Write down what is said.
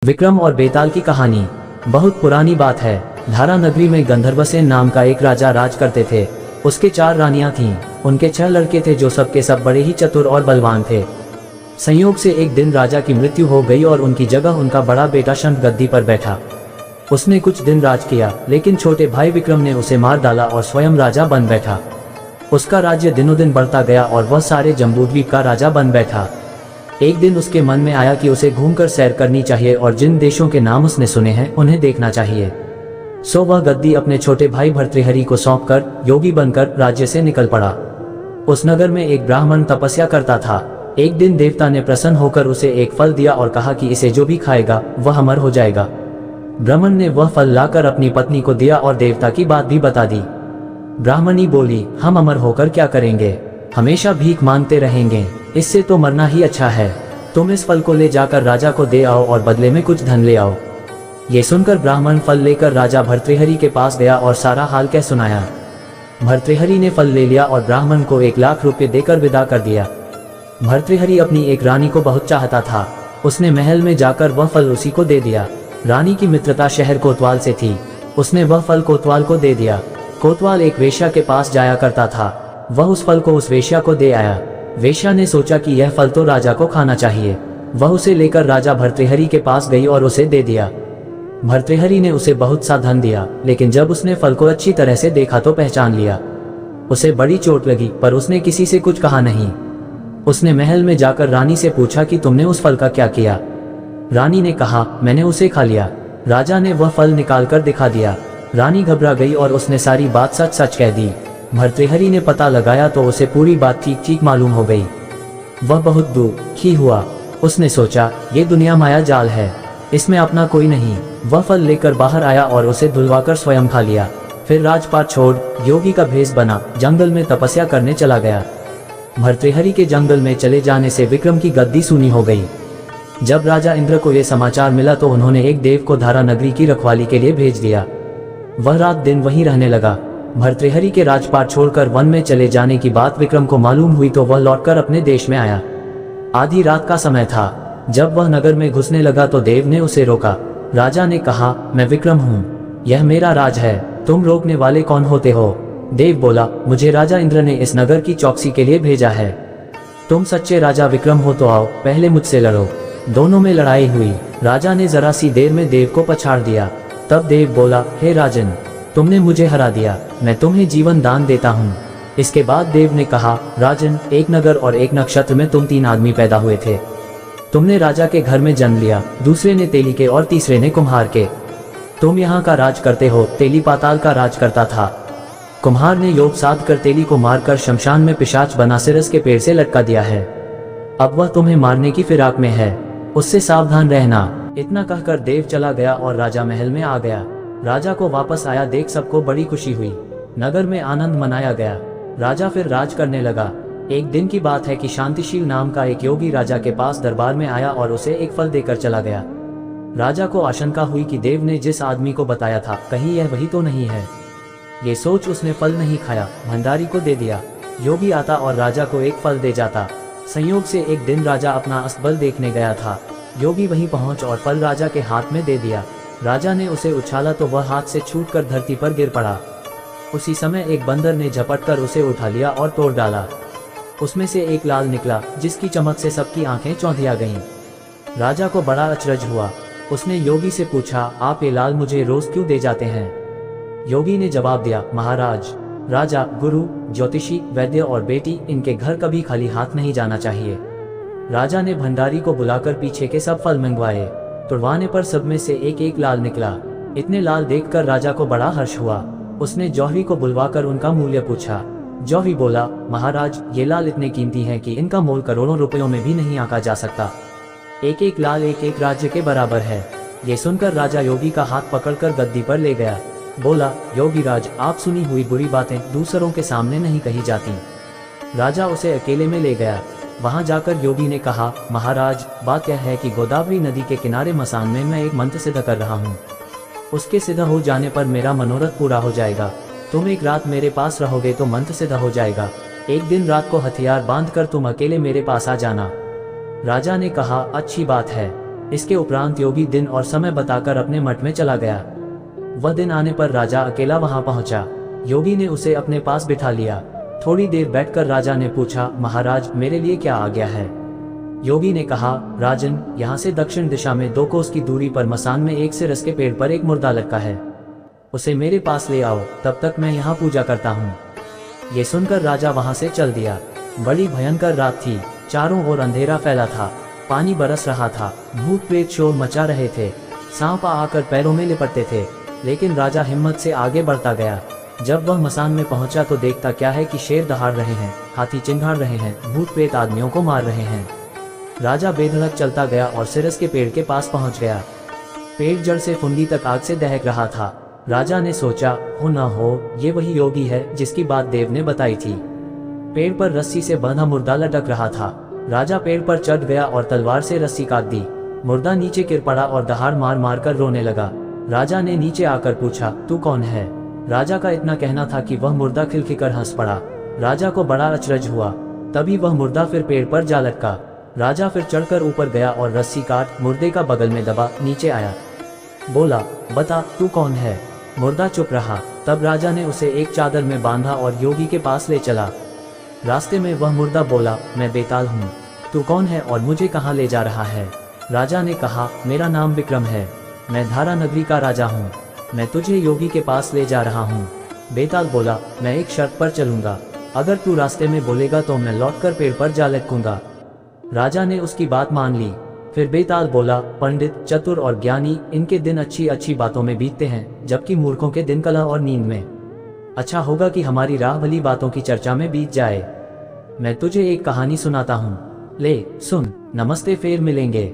विक्रम और बेताल की कहानी। बहुत पुरानी बात है। धारा नगरी में गंधर्वसेन नाम का एक राजा राज करते थे। उसके 4 रानियां थीं। उनके 6 लड़के थे जो सबके सब बड़े ही चतुर और बलवान थे। संयोग से एक दिन राजा की मृत्यु हो गई और उनकी जगह उनका बड़ा बेटा शंख गद्दी पर बैठा। उसने कुछ दिन राज किया, लेकिन छोटे भाई विक्रम ने उसे मार डाला और स्वयं राजा बन बैठा। उसका राज्य दिनों दिन बढ़ता गया और वह सारे जम्बूद्वीप का राजा बन बैठा। एक दिन उसके मन में आया कि उसे घूमकर सैर करनी चाहिए और जिन देशों के नाम उसने सुने हैं उन्हें देखना चाहिए। सो वह गद्दी अपने छोटे भाई भर्तृहरि को सौंपकर योगी बनकर राज्य से निकल पड़ा। उस नगर में एक ब्राह्मण तपस्या करता था। एक दिन देवता ने प्रसन्न होकर उसे एक फल दिया और कहा कि इसे जो भी खाएगा वह अमर हो जाएगा। ब्राह्मण ने वह फल लाकर अपनी पत्नी को दिया और देवता की बात भी बता दी। ब्राह्मणी बोली, हम अमर होकर क्या करेंगे, हमेशा भीख मांगते रहेंगे, इससे तो मरना ही अच्छा है। तुम इस फल को ले जाकर राजा को दे आओ और बदले में कुछ धन ले आओ। ये सुनकर ब्राह्मण फल लेकर राजा भर्तृहरि के पास गया और सारा हाल कह सुनाया। भर्तृहरि ने फल ले लिया और ब्राह्मण को 1 लाख रुपए देकर विदा कर दिया। भर्तृहरि अपनी एक रानी को बहुत चाहता था। उसने महल में जाकर वह फल उसी को दे दिया। रानी की मित्रता शहर कोतवाल से थी। उसने वह फल कोतवाल को दे दिया। कोतवाल एक वेश्या के पास जाया करता था। वह उस फल को उस वेश्या को दे आया। वेश्या ने सोचा कि यह फल तो राजा को खाना चाहिए। वह उसे लेकर राजा भर्तृहरि के पास गई और उसे दे दिया। भर्तृहरि ने उसे बहुत सा धन दिया, लेकिन जब उसने फल को अच्छी तरह से देखा तो पहचान लिया। उसे बड़ी चोट लगी, पर उसने किसी से कुछ कहा नहीं। उसने महल में जाकर रानी से पूछा कि तुमने उस फल का क्या किया। रानी ने कहा, मैंने उसे खा लिया। राजा ने वह फल निकाल कर दिखा दिया। रानी घबरा गई और उसने सारी बात सच सच कह दी। भर्तृहरि ने पता लगाया तो उसे पूरी बात ठीक ठीक मालूम हो गई। वह बहुत दुखी हुआ। उसने सोचा, ये दुनिया माया जाल है, इसमें अपना कोई नहीं। वह फल लेकर बाहर आया और उसे धुलवाकर स्वयं खा लिया। फिर राजपाट छोड़ योगी का भेष बना जंगल में तपस्या करने चला गया। भर्तृहरि के जंगल में चले जाने से विक्रम की गद्दी सूनी हो गई। जब राजा इंद्र को यह समाचार मिला तो उन्होंने एक देव को धारा नगरी की रखवाली के लिए भेज दिया। वह रात दिन वहीं रहने लगा। भर्तृहरि के राजपाट छोड़कर वन में चले जाने की बात विक्रम को मालूम हुई तो वह लौटकर अपने देश में आया। आधी रात का समय था। जब वह नगर में घुसने लगा तो देव ने उसे रोका। राजा ने कहा, मैं विक्रम हूँ, यह मेरा राज है, तुम रोकने वाले कौन होते हो। देव बोला, मुझे राजा इंद्र ने इस नगर की चौकसी के लिए भेजा है। तुम सच्चे राजा विक्रम हो तो आओ, पहले मुझसे लड़ो। दोनों में लड़ाई हुई। राजा ने जरा सी देर में देव को पछाड़ दिया। तब देव बोला, हे राजन, तुमने मुझे हरा दिया, मैं तुम्हें जीवन दान देता हूँ। इसके बाद देव ने कहा, राजन, एक नगर और एक नक्षत्र में तुम 3 आदमी पैदा हुए थे। तुमने राजा के घर में जन्म लिया, दूसरे ने तेली के और तीसरे ने कुम्हार के। तुम यहाँ का राज करते हो, तेली पाताल का राज करता था। कुम्हार ने योग साध कर तेली को मारकर शमशान में पिशाच बना सिरस के पेड़ से लटका दिया है। अब वह तुम्हें मारने की फिराक में है, उससे सावधान रहना। इतना कहकर देव चला गया और राजा महल में आ गया। राजा को वापस आया देख सबको बड़ी खुशी हुई। नगर में आनंद मनाया गया। राजा फिर राज करने लगा। एक दिन की बात है कि शांतिशील नाम का एक योगी राजा के पास दरबार में आया और उसे एक फल देकर चला गया। राजा को आशंका हुई कि देव ने जिस आदमी को बताया था कहीं यह वही तो नहीं है। ये सोच उसने फल नहीं खाया, भंडारी को दे दिया। योगी आता और राजा को एक फल दे जाता। संयोग से एक दिन राजा अपना अस्तबल देखने गया था। योगी वहीं पहुंच और फल राजा के हाथ में दे दिया। राजा ने उसे उछाला तो वह हाथ से छूटकर धरती पर गिर पड़ा। उसी समय एक बंदर ने झपटकर उसे उठा लिया और तोड़ डाला। उसमें से एक लाल निकला, जिसकी चमक से सबकी आंखें चौंधिया गईं। राजा को बड़ा अचरज हुआ। उसने योगी से पूछा, आप ये लाल मुझे रोज क्यों दे जाते हैं। योगी ने जवाब दिया, महाराज, राजा, गुरु, ज्योतिषी, वैद्य और बेटी, इनके घर कभी खाली हाथ नहीं जाना चाहिए। राजा ने भंडारी को बुलाकर पीछे के सब फल मंगवाए। तुड़वाने पर सब में से एक एक लाल निकला। इतने लाल देखकर राजा को बड़ा हर्ष हुआ। उसने जौहरी को बुलवाकर उनका मूल्य पूछा। जौहरी बोला, महाराज, ये लाल इतने कीमती हैं कि इनका मोल करोड़ों रुपयों में भी नहीं आंका जा सकता। एक एक लाल एक एक राज्य के बराबर है। ये सुनकर राजा योगी का हाथ पकड़कर गद्दी पर ले गया। बोला, योगी राज, आप सुनी हुई बुरी बातें दूसरों के सामने नहीं कही जाती। राजा उसे अकेले में ले गया। वहां जाकर योगी ने कहा, महाराज, बात यह है कि गोदावरी नदी के किनारे मसान में मैं एक मंत्र सिद्ध कर रहा हूँ। उसके सिद्ध हो जाने पर मेरा मनोरथ पूरा हो जाएगा। तुम एक रात मेरे पास रहोगे तो मंत्र सिद्ध हो जाएगा। एक दिन रात को हथियार बांधकर तुम अकेले मेरे पास आ जाना। राजा ने कहा, अच्छी बात है। इसके उपरांत योगी दिन और समय बताकर अपने मठ में चला गया। वह दिन आने पर राजा अकेला वहां पहुंचा। योगी ने उसे अपने पास बिठा लिया। थोड़ी देर बैठकर राजा ने पूछा, महाराज मेरे लिए क्या आज्ञा है? योगी ने कहा, राजन, यहाँ से दक्षिण दिशा में 2 कोस की दूरी पर मसान में एक सिरस के पेड़ पर एक मुर्दा लटका है। उसे मेरे पास ले आओ, तब तक मैं यहाँ पूजा करता हूँ। ये सुनकर राजा वहां से चल दिया। बड़ी भयंकर रात थी। चारों ओर अंधेरा फैला था। पानी बरस रहा था। भूत प्रेत शोर मचा रहे थे। सांप आकर पैरों में लिपटते थे। लेकिन राजा हिम्मत से आगे बढ़ता गया। जब वह मसान में पहुंचा तो देखता क्या है कि शेर दहाड़ रहे हैं, हाथी चिंघाड़ रहे हैं, भूत प्रेत आदमियों को मार रहे हैं। राजा बेधड़क चलता गया और सिरस के पेड़ के पास पहुंच गया। पेड़ जड़ से फुंडी तक आग से दहक रहा था। राजा ने सोचा, हो न हो ये वही योगी है जिसकी बात देव ने बताई थी। पेड़ पर रस्सी से बंधा मुर्दा लटक रहा था। राजा पेड़ पर चढ़ गया और तलवार से रस्सी काट दी। मुर्दा नीचे गिर पड़ा और दहाड़ मार मार कर रोने लगा। राजा ने नीचे आकर पूछा, तू कौन है? राजा का इतना कहना था कि वह मुर्दा खिलखिलकर हंस पड़ा। राजा को बड़ा अचरज हुआ। तभी वह मुर्दा फिर पेड़ पर जा लटका। राजा फिर चढ़कर ऊपर गया और रस्सी काट मुर्दे का बगल में दबा नीचे आया। बोला, बता तू कौन है? मुर्दा चुप रहा। तब राजा ने उसे एक चादर में बांधा और योगी के पास ले चला। रास्ते में वह मुर्दा बोला, मैं बेताल हूँ। तू कौन है और मुझे कहाँ ले जा रहा है? राजा ने कहा, मेरा नाम विक्रम है। मैं धारा नगरी का राजा हूँ। मैं तुझे योगी के पास ले जा रहा हूँ। बेताल बोला, मैं एक शर्त पर चलूंगा। अगर तू रास्ते में बोलेगा तो मैं लौटकर पेड़ पर जा लटकूंगा। राजा ने उसकी बात मान ली। फिर बेताल बोला, पंडित, चतुर और ज्ञानी, इनके दिन अच्छी अच्छी बातों में बीतते हैं, जबकि मूर्खों के दिन कलह और नींद में। अच्छा होगा कि हमारी राह भली बातों की चर्चा में बीत जाए। मैं तुझे एक कहानी सुनाता हूँ, ले सुन। नमस्ते, फिर मिलेंगे।